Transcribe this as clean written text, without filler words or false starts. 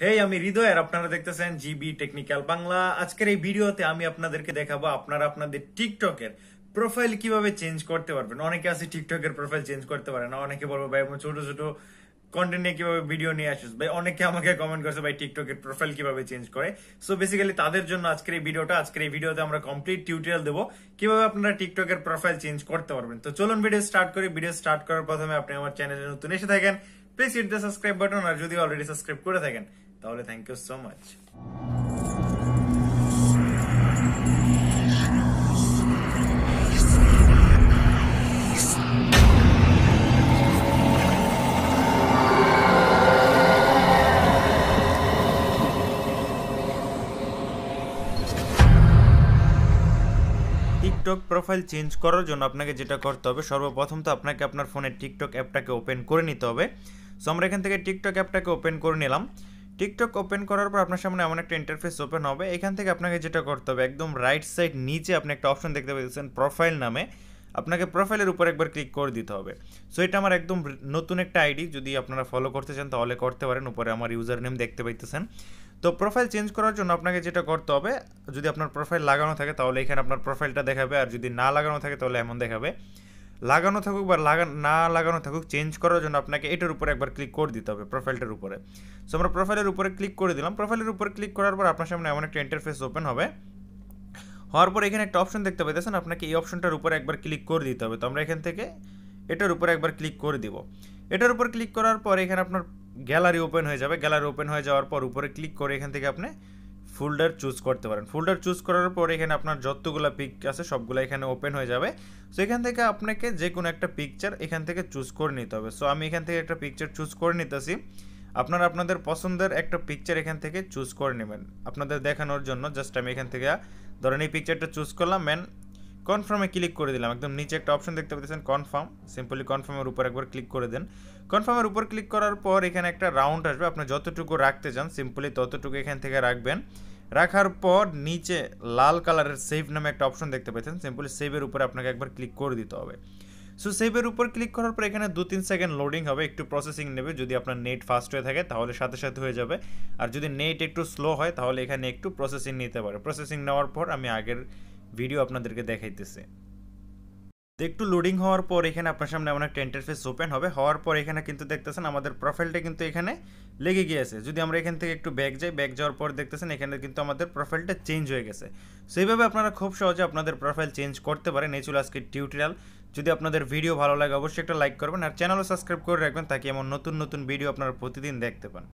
হেই আমি হৃদয় আর আপনারা দেখতেছেন জিবি টেকনিক্যাল বাংলা। আজকের এই ভিডিওতে আমি আপনাদেরকে দেখাবো আপনারা আপনাদের টিকটকের প্রোফাইল কিভাবে চেঞ্জ করতে পারবেন। অনেকে আছে টিকটকের প্রোফাইল চেঞ্জ করতে পারে না, অনেকে বলবো ভাই ছোট ছোট কন্টেন্ট নিয়ে কিভাবে ভিডিও নিয়ে আসিস ভাই। অনেকে আমাকে কমেন্ট করছে ভাই টিকটকের প্রোফাইল কিভাবে চেঞ্জ করে। সো বেসিক্যালি তাদের জন্য আজকের এই ভিডিওতে আমরা কমপ্লিট টিউটোরিয়াল দেবো কিভাবে আপনারা টিকটকের প্রোফাইল চেঞ্জ করতে পারবেন। তো চলুন ভিডিও স্টার্ট করি। ভিডিও স্টার্ট করার প্রথমে আপনি আমার চ্যানেলে নতুন এসে থাকেন, please hit the subscribe button, আর যদি অলরেডি সাবস্ক্রাইব করে থাকেন তাহলে thank you so much. TikTok profile change করার জন্য আপনাকে যেটা করতে হবে, সর্বপ্রথম তো আপনাকে আপনার ফোনের টিকটক অ্যাপটাকে ওপেন করে নিতে হবে। সো আমরা এখান থেকে টিকটক অ্যাপটাকে ওপেন করে নিলাম। টিকটক ওপেন করার পর আপনার সামনে এমন একটা ইন্টারফেস ওপেন হবে। এখান থেকে আপনাকে যেটা করতে হবে, একদম রাইট সাইড নিচে আপনি একটা অপশন দেখতে পাচ্ছেন প্রোফাইল নামে, আপনাকে প্রোফাইলের উপর একবার ক্লিক করে দিতে হবে। সো এটা আমার একদম নতুন একটা আইডি, যদি আপনারা ফলো করতে চান তাহলে করতে পারেন। উপরে আমার ইউজার নেম দেখতে পাইতেছেন। তো প্রোফাইল চেঞ্জ করার জন্য আপনাকে যেটা করতে হবে, যদি আপনার প্রোফাইল লাগানো থাকে তাহলে এখানে আপনার প্রোফাইলটা দেখাবে, আর যদি না লাগানো থাকে তাহলে এমন দেখাবে। লাগানো থাকুক বা না লাগানো থাকুক, চেঞ্জ করার জন্য আপনাকে এটার উপরে একবার ক্লিক করে দিতে হবে, প্রোফাইলটার উপরে। সো আমরা প্রোফাইলের উপরে ক্লিক করে দিলাম। প্রোফাইলের উপরে ক্লিক করার পর আপনার সামনে এমন একটা ইন্টারফেস ওপেন হবে। হওয়ার পর এখানে একটা অপশন দেখতে পাইতেছেন, আপনাকে এই অপশনটার উপরে একবার ক্লিক করে দিতে হবে। তো আমরা এখান থেকে এটার উপরে একবার ক্লিক করে দিব। এটার উপর ক্লিক করার পর এখানে আপনার গ্যালারি ওপেন হয়ে যাবে। গ্যালারি ওপেন হয়ে যাওয়ার পর উপরে ক্লিক করে এখান থেকে আপনি ফোল্ডার চুজ করতে পারেন। ফোল্ডার চুজ করার পর এখানে আপনার যতগুলো পিক আছে সবগুলো এখানে ওপেন হয়ে যাবে। সো এখান থেকে আপনাকে যে কোনো একটা পিকচার এখান থেকে চুজ করে নিতে হবে। সো আমি এখান থেকে একটা পিকচার চুজ করে নিতেছি। আপনারা আপনাদের পছন্দের একটা পিকচার এখান থেকে চুজ করে নেবেন আপনাদের দেখানোর জন্য। জাস্ট আমি এখান থেকে ধরেন এই পিকচারটা চুজ করলাম, কনফার্মে ক্লিক করে দিলাম। একদম নিচে একটা অপশন দেখতে পাচ্ছেন কনফার্ম, সিম্পলি কনফার্মের উপর একবার ক্লিক করে দেন। কনফার্মের উপর ক্লিক করার পর এখানে একটা রাউন্ড আসবে, আপনি যতটুকু রাখতে চান সিম্পলি ততটুকু এখান থেকে রাখবেন। রাখার পর নিচে লাল কালারের সেভ নামে একটা অপশন দেখতে পাচ্ছেন, সিম্পলি সেভের উপরে আপনাকে একবার ক্লিক করে দিতে হবে। সো সেভের উপর ক্লিক করার পর এখানে 2-3 সেকেন্ড লোডিং হবে, একটু প্রসেসিং নেবে। যদি আপনার নেট ফাস্ট হয়ে থাকে তাহলে সাথে সাথে হয়ে যাবে, আর যদি নেট একটু স্লো হয় তাহলে এখানে একটু প্রসেসিং নিতে পারে। প্রসেসিং নেওয়ার পর আমি আগের ভিডিও আপনাদেরকে দেখাইতেছি। একটু লোডিং হওয়ার পর এখানে আপনার সামনে এমন একটা ইন্টারফেস ওপেন হবে। হওয়ার পর এখানে কিন্তু দেখতেছেন আমাদের প্রোফাইলটা কিন্তু এখানে লেগে গিয়েছে। যদি আমরা এখান থেকে একটু ব্যাক যাওয়ার পর দেখতেছেন এখানে কিন্তু আমাদের প্রোফাইলটা চেঞ্জ হয়ে গেছে। সেইভাবে আপনারা খুব সহজে আপনাদের প্রোফাইল চেঞ্জ করতে পারেন। এই ছিল আজকের টিউটোরিয়াল। যদি আপনাদের ভিডিও ভালো লাগে অবশ্যই একটা লাইক করবেন, আর চ্যানেলও সাবস্ক্রাইব করে রাখবেন, তাকে এমন নতুন নতুন ভিডিও আপনারা প্রতিদিন দেখতে পান।